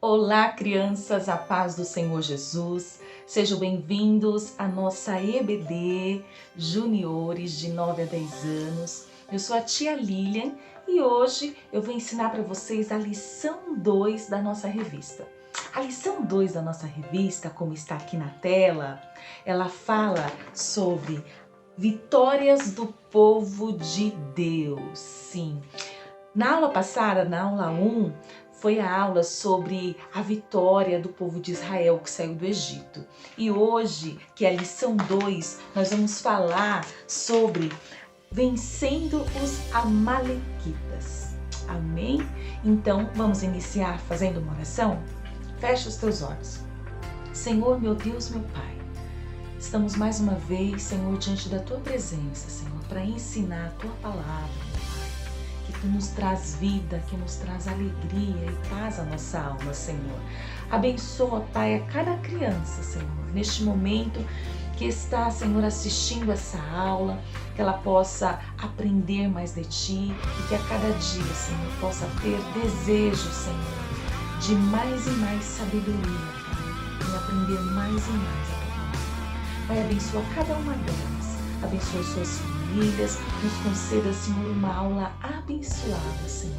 Olá, crianças, a paz do Senhor Jesus. Sejam bem-vindos à nossa EBD Juniores de 9 a 10 anos. Eu sou a tia Lilian e hoje eu vou ensinar para vocês a lição 2 da nossa revista. A lição 2 da nossa revista, como está aqui na tela, ela fala sobre vitórias do povo de Deus. Sim. Na aula passada, na aula 1, foi a aula sobre a vitória do povo de Israel que saiu do Egito. E hoje, que é a lição 2, nós vamos falar sobre vencendo os amalequitas. Amém? Então, vamos iniciar fazendo uma oração? Fecha os teus olhos. Senhor, meu Deus, meu Pai, estamos mais uma vez, Senhor, diante da Tua presença, Senhor, para ensinar a Tua palavra, que nos traz vida, que nos traz alegria e paz à nossa alma, Senhor. Abençoa, Pai, a cada criança, Senhor, neste momento que está, Senhor, assistindo essa aula, que ela possa aprender mais de Ti e que a cada dia, Senhor, possa ter desejo, Senhor, de mais e mais sabedoria, Pai, e aprender mais e mais a Tua palavra. Pai, abençoa cada uma delas, abençoa suas famílias, nos conceda, Senhor, uma aula abençoada, Senhor.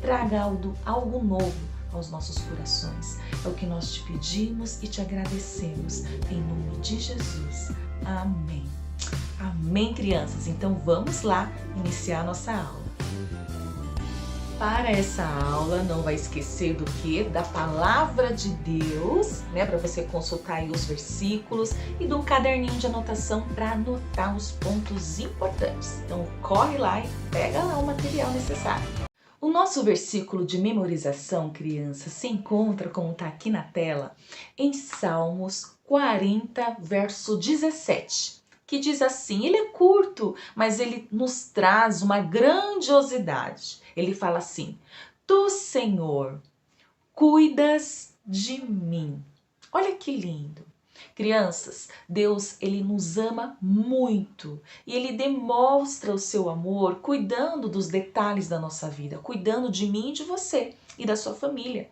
Traga algo novo aos nossos corações. É o que nós te pedimos e te agradecemos. Em nome de Jesus. Amém. Amém, crianças. Então vamos lá iniciar a nossa aula. Para essa aula, não vai esquecer do que? Da palavra de Deus, né? Para você consultar aí os versículos e do caderninho de anotação para anotar os pontos importantes. Então corre lá e pega lá o material necessário. O nosso versículo de memorização, criança, se encontra, como está aqui na tela, em Salmos 40, verso 17. Que diz assim, ele é curto, mas ele nos traz uma grandiosidade. Ele fala assim, Tu, Senhor, cuidas de mim. Olha que lindo. Crianças, Deus, ele nos ama muito e ele demonstra o seu amor cuidando dos detalhes da nossa vida, cuidando de mim e de você e da sua família.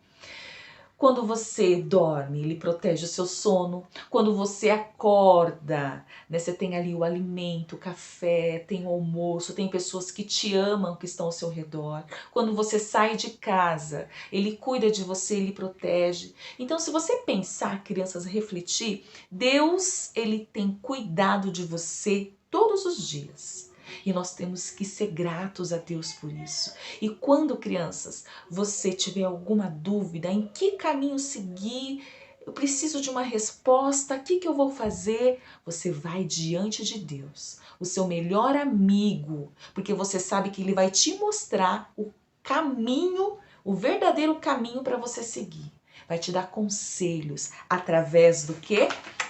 Quando você dorme, ele protege o seu sono. Quando você acorda, né, você tem ali o alimento, o café, tem o almoço, tem pessoas que te amam, que estão ao seu redor. Quando você sai de casa, ele cuida de você, ele protege. Então, se você pensar, crianças, refletir, Deus, ele tem cuidado de você todos os dias. E nós temos que ser gratos a Deus por isso. E quando, crianças, você tiver alguma dúvida em que caminho seguir, eu preciso de uma resposta, o que eu vou fazer? Você vai diante de Deus, o seu melhor amigo, porque você sabe que ele vai te mostrar o caminho, o verdadeiro caminho para você seguir. Vai te dar conselhos através do quê?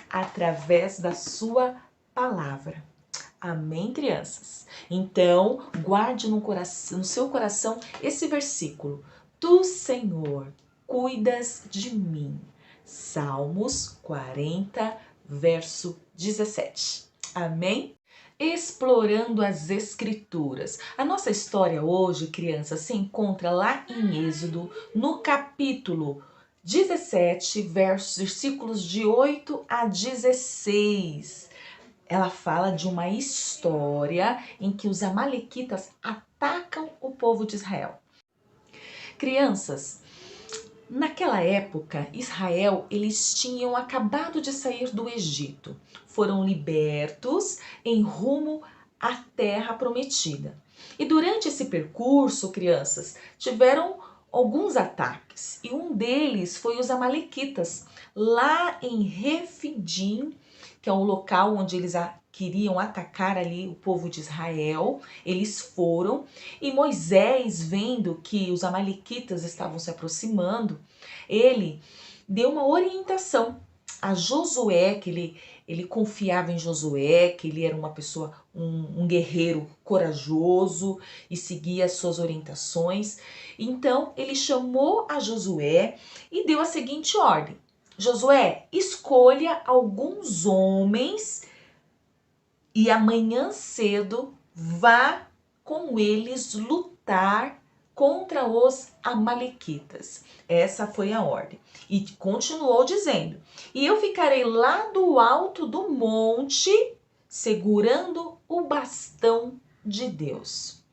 Através da sua palavra. Amém, crianças? Então, guarde no seu coração esse versículo. Tu, Senhor, cuidas de mim. Salmos 40, verso 17. Amém? Explorando as Escrituras. A nossa história hoje, crianças, se encontra lá em Êxodo, no capítulo 17, versículos de 8 a 16. Ela fala de uma história em que os amalequitas atacam o povo de Israel. Crianças, naquela época, Israel, eles tinham acabado de sair do Egito. Foram libertos em rumo à terra prometida. E durante esse percurso, crianças, tiveram alguns ataques. E um deles foi os amalequitas, lá em Refidim, que é o local onde eles queriam atacar ali o povo de Israel. Eles foram e Moisés, vendo que os amalequitas estavam se aproximando, ele deu uma orientação a Josué, que ele confiava em Josué, que ele era uma pessoa, um guerreiro corajoso e seguia as suas orientações. Então ele chamou a Josué e deu a seguinte ordem: Josué, escolha alguns homens e amanhã cedo vá com eles lutar contra os amalequitas. Essa foi a ordem. E continuou dizendo: e eu ficarei lá do alto do monte, segurando o bastão de Deus.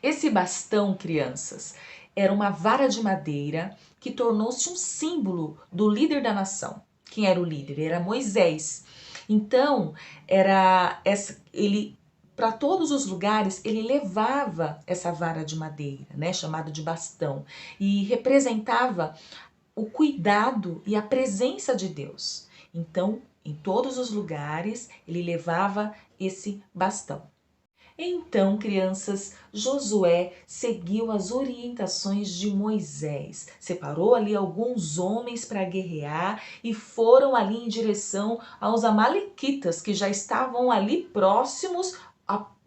Esse bastão, crianças, era uma vara de madeira que tornou-se um símbolo do líder da nação. Quem era o líder? Era Moisés. Então, ele, para todos os lugares, ele levava essa vara de madeira, né, chamada de bastão, e representava o cuidado e a presença de Deus. Então, em todos os lugares, ele levava esse bastão. Então, crianças, Josué seguiu as orientações de Moisés, separou ali alguns homens para guerrear e foram ali em direção aos amalequitas que já estavam ali próximos,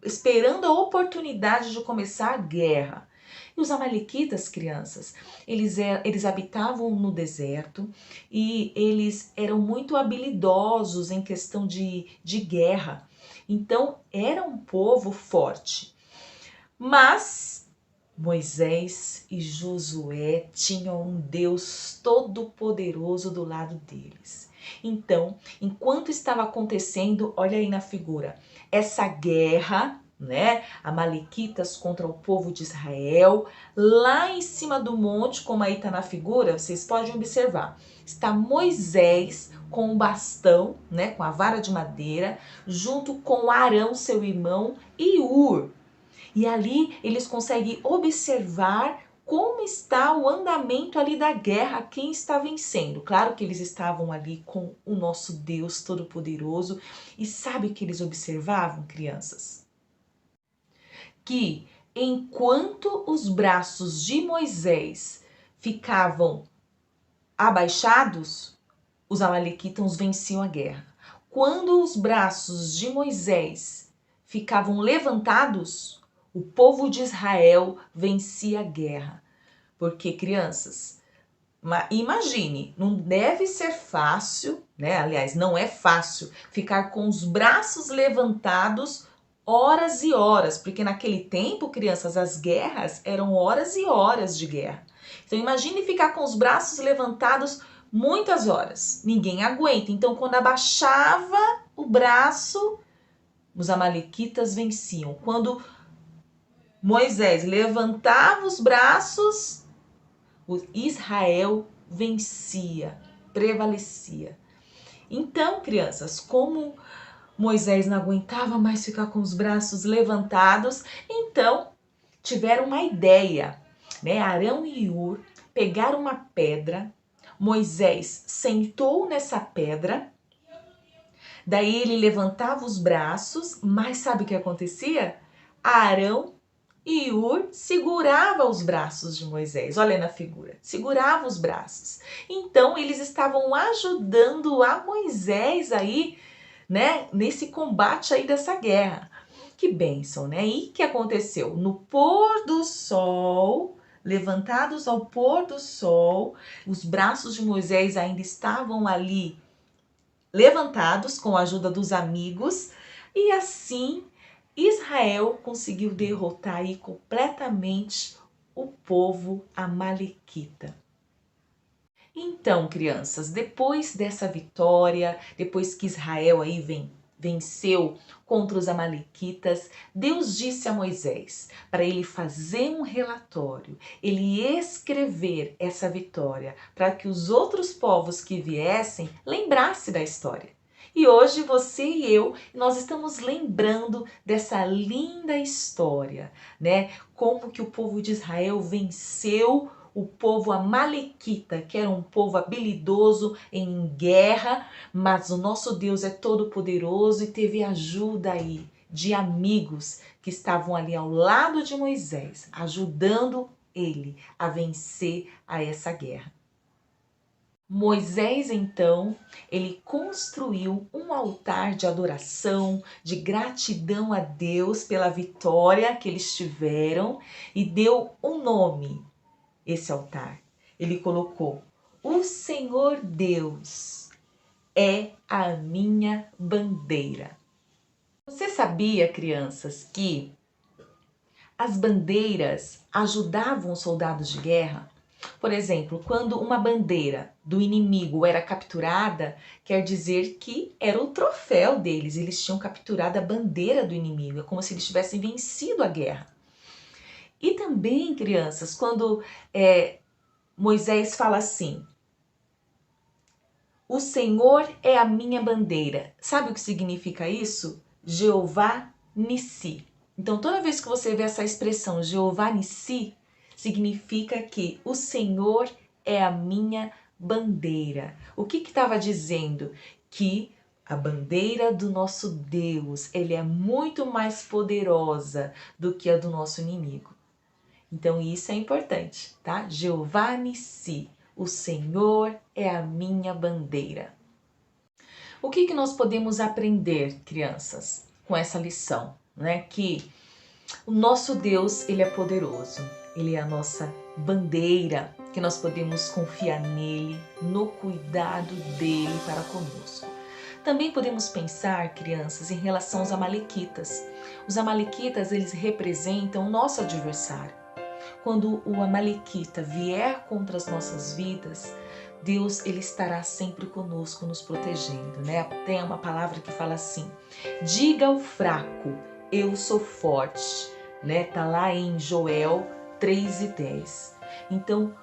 esperando a oportunidade de começar a guerra. E os amalequitas, crianças, eles habitavam no deserto e eles eram muito habilidosos em questão de guerra. Então, era um povo forte. Mas Moisés e Josué tinham um Deus todo-poderoso do lado deles. Então, enquanto estava acontecendo, olha aí na figura, essa guerra, né, amalequitas contra o povo de Israel, lá em cima do monte, como aí está na figura, vocês podem observar, está Moisés com o bastão, né, com a vara de madeira, junto com Arão, seu irmão, e Hur. E ali eles conseguem observar como está o andamento ali da guerra, quem está vencendo. Claro que eles estavam ali com o nosso Deus Todo-Poderoso. E sabe o que eles observavam, crianças? Que enquanto os braços de Moisés ficavam abaixados, os amalequitas venciam a guerra. Quando os braços de Moisés ficavam levantados, o povo de Israel vencia a guerra. Porque, crianças, imagine, não deve ser fácil, né? Aliás, não é fácil ficar com os braços levantados horas e horas, porque naquele tempo, crianças, as guerras eram horas e horas de guerra. Então, imagine ficar com os braços levantados muitas horas. Ninguém aguenta. Então, quando abaixava o braço, os amalequitas venciam. Quando Moisés levantava os braços, o Israel vencia, prevalecia. Então, crianças, como Moisés não aguentava mais ficar com os braços levantados, então tiveram uma ideia, né? Arão e Hur pegaram uma pedra, Moisés sentou nessa pedra, daí ele levantava os braços, mas sabe o que acontecia? Arão e Hur segurava os braços de Moisés, olha na figura, segurava os braços. Então eles estavam ajudando a Moisés aí, né, nesse combate aí dessa guerra. Que bênção, né? E o que aconteceu? No pôr do sol, levantados ao pôr do sol, os braços de Moisés ainda estavam ali levantados com a ajuda dos amigos, e assim Israel conseguiu derrotar aí completamente o povo amalequita. Então, crianças, depois dessa vitória, depois que Israel aí venceu contra os amalequitas, Deus disse a Moisés para ele fazer um relatório, ele escrever essa vitória, para que os outros povos que viessem lembrassem da história. E hoje você e eu, nós estamos lembrando dessa linda história, né? Como que o povo de Israel venceu o povo amalequita, que era um povo habilidoso em guerra, mas o nosso Deus é todo poderoso e teve ajuda aí de amigos que estavam ali ao lado de Moisés, ajudando ele a vencer a essa guerra. Moisés, então, ele construiu um altar de adoração, de gratidão a Deus pela vitória que eles tiveram e deu um nome esse altar. Ele colocou: o Senhor Deus é a minha bandeira. Você sabia, crianças, que as bandeiras ajudavam os soldados de guerra? Por exemplo, quando uma bandeira do inimigo era capturada, quer dizer que era o troféu deles, eles tinham capturado a bandeira do inimigo, é como se eles tivessem vencido a guerra. E também, crianças, quando Moisés fala assim, o Senhor é a minha bandeira. Sabe o que significa isso? Jeová Nissi. Então, toda vez que você vê essa expressão Jeová Nissi, significa que o Senhor é a minha bandeira. O que estava dizendo? Que a bandeira do nosso Deus, ele é muito mais poderosa do que a do nosso inimigo. Então, isso é importante, tá? Jeová Nissi. O Senhor é a minha bandeira. O que nós podemos aprender, crianças, com essa lição? Né? Que o nosso Deus, ele é poderoso. Ele é a nossa bandeira, que nós podemos confiar nele, no cuidado dele para conosco. Também podemos pensar, crianças, em relação aos amalequitas. Os amalequitas, eles representam o nosso adversário. Quando o amalequita vier contra as nossas vidas, Deus, ele estará sempre conosco, nos protegendo, né? Tem uma palavra que fala assim, diga ao fraco, eu sou forte, né? Tá lá em Joel 3:10. Então,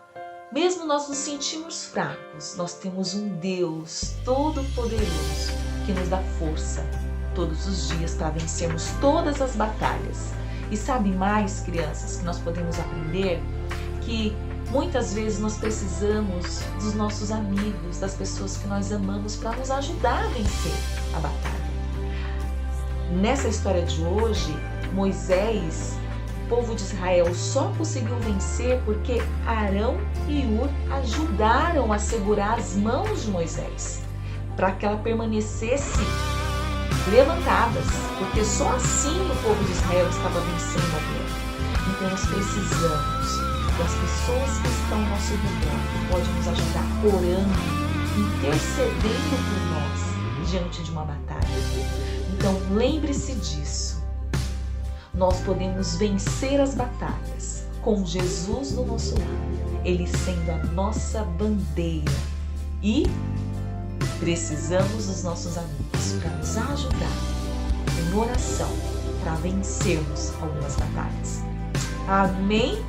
mesmo nós nos sentimos fracos, nós temos um Deus todo-poderoso que nos dá força todos os dias para vencermos todas as batalhas. E sabe mais, crianças, que nós podemos aprender? Que muitas vezes nós precisamos dos nossos amigos, das pessoas que nós amamos para nos ajudar a vencer a batalha. Nessa história de hoje, Moisés, o povo de Israel só conseguiu vencer porque Arão e Hur ajudaram a segurar as mãos de Moisés, para que ela permanecesse levantadas, porque só assim o povo de Israel estava vencendo a guerra. Então nós precisamos das pessoas que estão ao nosso redor, que podem nos ajudar orando, intercedendo por nós diante de uma batalha. Então lembre-se disso. Nós podemos vencer as batalhas com Jesus do nosso lado, ele sendo a nossa bandeira. E precisamos dos nossos amigos para nos ajudar em oração para vencermos algumas batalhas. Amém?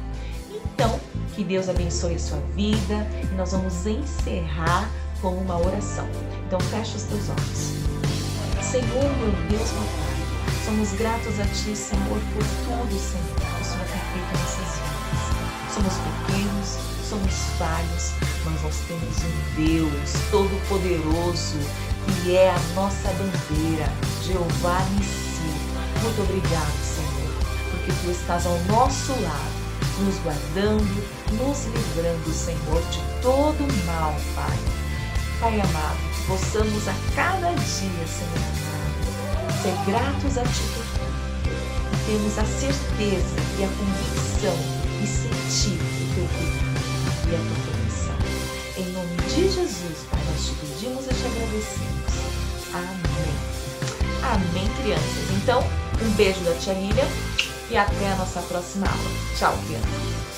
Então, que Deus abençoe a sua vida e nós vamos encerrar com uma oração. Então, fecha os teus olhos. Senhor, meu Deus, meu Pai, somos gratos a Ti, Senhor, por tudo, Senhor, que o Senhor tem feito em nossas vidas. Somos pequenos, somos falhos, mas nós temos um Deus todo-poderoso que é a nossa bandeira, Jeová Nissi. Muito obrigado, Senhor, porque Tu estás ao nosso lado, nos guardando, nos livrando, Senhor, de todo mal, Pai. Pai amado, que possamos a cada dia, Senhor amado, ser gratos a Ti por tudo e termos a certeza e a convicção e sentir o Teu cuidado e a Tua proteção. Em nome de Jesus, Pai, nós te pedimos e te agradecemos. Amém. Amém, crianças. Então, um beijo da tia Lilian e até a nossa próxima aula. Tchau, crianças.